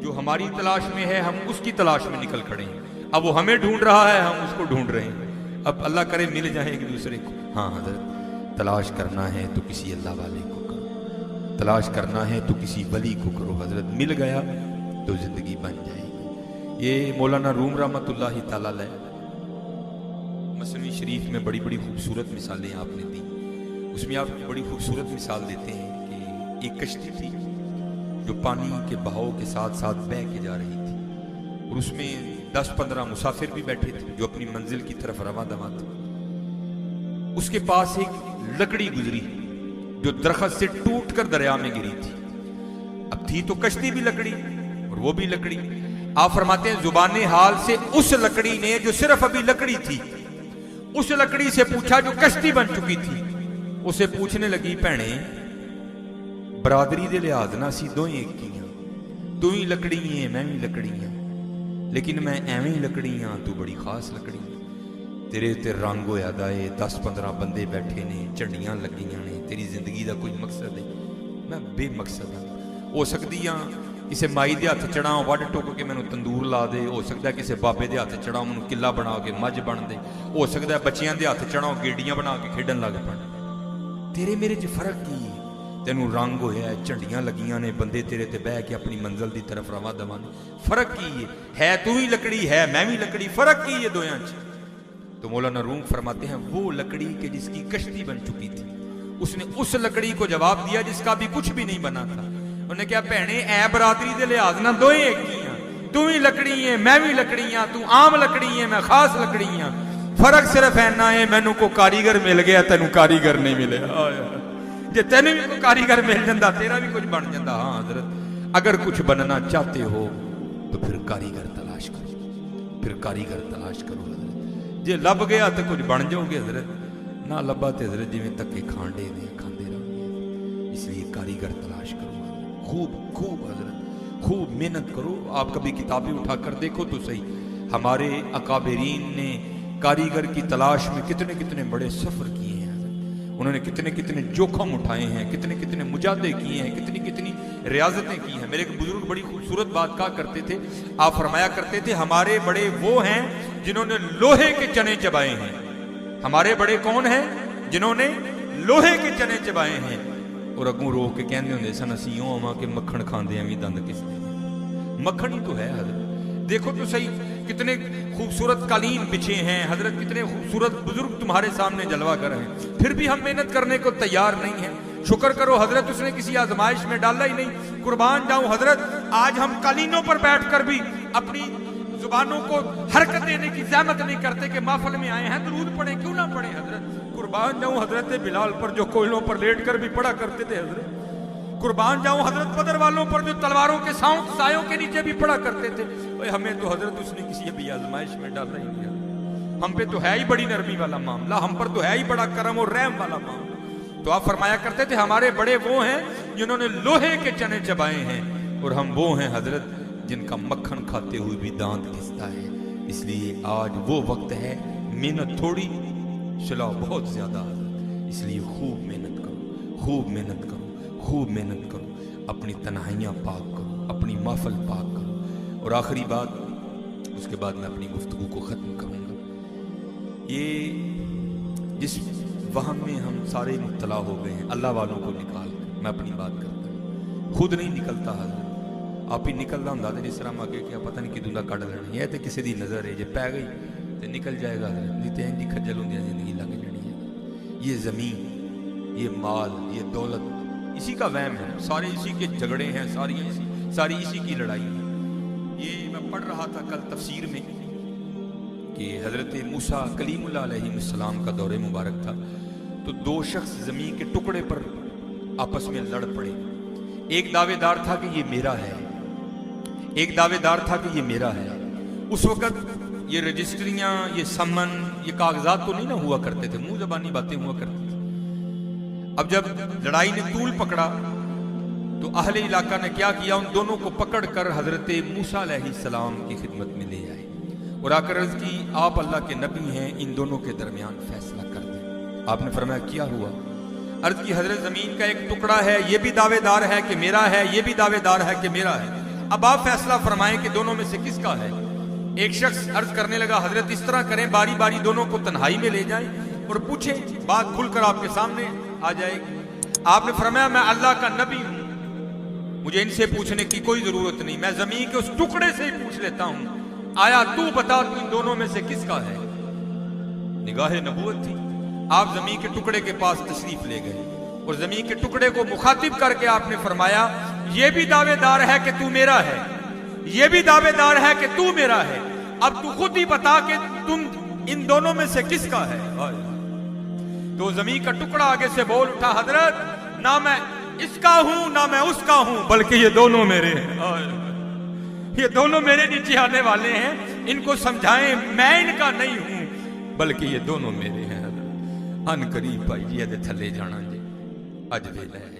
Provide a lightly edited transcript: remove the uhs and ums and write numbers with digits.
جو ہماری تلاش میں ہے ہم اس کی تلاش میں نکل کھڑے ہیں، اب وہ ہمیں ڈھونڈ رہا ہے ہم اس کو ڈھونڈ رہے ہیں، اب اللہ کرے مل جائیں ایک دوسرے کو۔ ہاں حضرت تلاش کرنا ہے تو کسی اللہ والے کو کرو، تلاش کرنا ہے تو کسی ولی کو کرو، حضرت مل گیا تو زندگی بن جائے گی۔ یہ مولانا روم رحمۃ اللہ تعالی علیہ مثنوی شریف میں بڑی بڑی خوبصورت مثالیں آپ نے دی، اس میں آپ بڑی خوبصورت مثال دیتے ہیں کہ ایک کشتی تھی جو پانی کے بہاؤ کے ساتھ ساتھ بہہ کے جا رہی تھی، اور اس میں 10-15 مسافر بھی بیٹھے تھے جو اپنی منزل کی طرف رواں دواں تھے۔ اس کے پاس ایک لکڑی گزری جو درخت سے ٹوٹ کر دریا میں گری تھی۔ اب تھی تو کشتی بھی لکڑی اور وہ بھی لکڑی۔ آپ فرماتے ہیں زبان حال سے اس لکڑی نے جو صرف ابھی لکڑی تھی اس لکڑی سے پوچھا جو کشتی بن چکی تھی، اسے پوچھنے لگی بھینے برادری دے لحاظ نہ سی دو ایک کیاں، تو ہی لکڑی ہیں میں بھی لکڑی ہاں، لیکن میں ایویں لکڑی ہاں تو بڑی خاص لکڑی ہاں، تیرے تے رنگ ہویا دائے 10-15 بندے بیٹھے نے چنڈیاں لگیاں نے، تیری زندگی دا کوئی مقصد ہے؟ میں بے مقصد ہاں، ہو سکتی ہاں کسی مائی دے ہاتھ چڑھاؤ وڈ ٹوک کے مینوں تندور لا دے، ہو سکتا ہے کسی بابے دے ہاتھ چڑھاؤ مینوں قلعہ بنا کے مجھ بن دے، ہو سکتا ہے بچیاں دے ہاتھ چڑھاؤ گیڑیاں بنا کے کھیڈن لگ پڑ۔ تیرے میرے چ فرق کی ہے؟ تینوں رنگ ہویا ہے جھنڈیاں لگیاں نے بندے تیرے تے بہ کے اپنی منزل دی طرف رواں دواں نے، فرق کی ہے تو ہی لکڑی ہے میں بھی لکڑی، فرق کی ہے دویاں چ؟ تو مولانا روم فرماتے ہیں وہ لکڑی کہ جس کی کشتی بن چکی تھی اس نے اس لکڑی کو جواب دیا جس کا بھی کچھ بھی نہیں بنا تھا۔ انہوں نے کہا بہنے اے برادری دے لحاظ نہ دو ایک ہی ہیں، تو ہی لکڑی ہے میں بھی لکڑی ہاں، تو عام لکڑی ہے میں خاص لکڑی ہاں، فرق صرف اینا ہے مینوں کو کاریگر مل گیا تینوں کاریگر نہیں ملے۔ جے تینوں بھی کوئی کاریگر مل جاتا تیرا بھی کچھ بن جاتا۔ ہاں حضرت اگر کچھ بننا چاہتے ہو تو پھر کاریگر تلاش کرو، پھر کاریگر تلاش کرو حضرت، جے لب گیا تو کچھ بن جاؤ گے حضرت، نہ لبا تے حضرت جی میں تکے کھانڈے نے کھاندے رہو گے، اس لیے کاریگر تلاش کرو، خوب خوب حضرت خوب محنت کرو۔ آپ کبھی کتابیں اٹھا کر دیکھو تو صحیح، ہمارے اکابرین نے کاریگر کی تلاش میں کتنے کتنے بڑے سفر کیے ہیں، انہوں نے کتنے کتنے جوخم اٹھائے ہیں، کتنے کتنے مجاہدے کیے ہیں، کتنی کتنی ریاضتیں کی ہیں۔ میرے ایک بزرگ بڑی خوبصورت بات کہا کرتے تھے، آپ فرمایا کرتے تھے ہمارے بڑے وہ ہیں جنہوں نے لوہے کے چنے چبائے ہیں، ہمارے بڑے کون ہیں جنہوں نے لوہے کے چنے چبائے ہیں، اور اگوں رو کے کہندے ہوندے سن اسی یوں آواں کہ مکھن کھاندے ہیں دند کس دے، مکھن ہی تو ہے حضرت۔ دیکھو تو صحیح کتنے خوبصورت قالین بچھے ہیں حضرت، کتنے خوبصورت بزرگ تمہارے سامنے جلوہ گر ہیں، پھر بھی ہم محنت کرنے کو تیار نہیں ہیں۔ شکر کرو حضرت اس نے کسی آزمائش میں ڈالا ہی نہیں۔ قربان جاؤں حضرت آج ہم قالینوں پر بیٹھ کر بھی اپنی زبانوں کو حرکت دینے کی زحمت نہیں کرتے کہ محفل میں آئے ہیں درود پڑھیں، کیوں نہ پڑھیں حضرت۔ قربان جاؤں حضرت بلال پر جو کوئلوں پر لیٹ کر بھی پڑھا کرتے تھے حضرت، قربان جاؤں حضرت بدر والوں پر جو تلواروں کے سایوں کے نیچے بھی پڑھا کرتے تھے۔ ہمیں تو حضرت اس نے کسی ابھی آزمائش میں ڈالا ہی نہیں، ہم پہ تو ہے ہی بڑی نرمی والا معاملہ، ہم پر تو ہے ہی بڑا کرم اور رحم والا معاملہ۔ تو آپ فرمایا کرتے تھے ہمارے بڑے وہ ہیں جنہوں نے لوہے کے چنے چبائے ہیں، اور ہم وہ ہیں حضرت جن کا مکھن کھاتے ہوئے بھی دانت گھستا ہے۔ اس لیے آج وہ وقت ہے محنت تھوڑی صلاح بہت زیادہ حضرت، اس لیے خوب محنت کرو، خوب محنت کرو، خوب محنت کرو، اپنی تنہائیاں پاک کرو، اپنی محفل پاک کرو۔ اور آخری بات اس کے بعد میں اپنی گفتگو کو ختم کروں گا، یہ جس وہم میں ہم سارے مبتلا ہو گئے ہیں اللہ والوں کو نکال کر، میں اپنی بات کرتا ہوں، خود نہیں نکلتا حضرت، آپ ہی نکلنا ہوں دادے جس طرح ماں کے کیا پتہ نہیں کدوں دا کٹ لینا، یہ تو کسی دی نظر ہے جے پی گئی تو نکل جائے گا حضرت، نہیں تو اینجی کھجل ہوں زندگی لگ جانی ہے۔ یہ زمین، یہ مال، یہ دولت اسی کا وہم ہے، سارے اسی کے جھگڑے ہیں، ساری اسی کی لڑائی ہے۔ یہ میں پڑھ رہا تھا کل تفسیر میں کہ حضرت موسیٰ کلیم اللہ علیہ السلام کا دور مبارک تھا، تو دو شخص زمین کے ٹکڑے پر آپس میں لڑ پڑے، ایک دعوے دار تھا کہ یہ میرا ہے، ایک دعوے دار تھا کہ یہ میرا ہے۔ اس وقت یہ رجسٹریاں، یہ سمن، یہ کاغذات تو نہیں نہ ہوا کرتے تھے، منہ زبانی باتیں ہوا کرتی تھی۔ اب جب لڑائی نے طول پکڑا تو اہل علاقہ نے کیا کیا، ان دونوں کو پکڑ کر حضرت موسیٰ علیہ السلام کی خدمت میں لے آئے اور آ کر عرض کی آپ اللہ کے نبی ہیں، ان دونوں کے درمیان فیصلہ کر دیں۔ آپ نے فرمایا کیا ہوا؟ عرض کی حضرت زمین کا ایک ٹکڑا ہے، یہ بھی دعوے دار ہے کہ میرا ہے، یہ بھی دعوے دار ہے کہ میرا ہے۔ اب آپ فیصلہ فرمائیں کہ دونوں میں سے کس کا ہے. ایک شخص عرض کرنے لگا حضرت اس طرح کریں باری باری دونوں کو تنہائی میں لے جائیں اور پوچھیں, بات کھل کر آپ کے سامنے آ جائے گی. آپ نے فرمایا میں اللہ کا نبی ہوں, مجھے ان سے پوچھنے کی کوئی ضرورت نہیں, میں زمین کے اس ٹکڑے سے ہی پوچھ لیتا ہوں, آیا تو بتا تو ان دونوں میں سے کس کا ہے. نگاہ نبوت تھی. آپ زمین کے ٹکڑے کے پاس تشریف لے گئے اور زمین کے ٹکڑے کو مخاطب کر کے آپ نے فرمایا یہ بھی دعوے دار ہے کہ تو میرا ہے, یہ بھی دعوے دار ہے کہ تو میرا ہے, اب تو خود ہی بتا کہ تم ان دونوں میں سے کس کا ہے. تو زمین کا ٹکڑا آگے سے بول اٹھا حضرت نہ میں اس کا ہوں نہ میں اس کا ہوں, بلکہ یہ دونوں میرے ہیں, یہ دونوں میرے نیچے آنے والے ہیں, ان کو سمجھائیں میں ان کا نہیں ہوں بلکہ یہ دونوں میرے ہیں. ان قریب بھائی جی دے تھلے جانا جی اج ویلا ہے.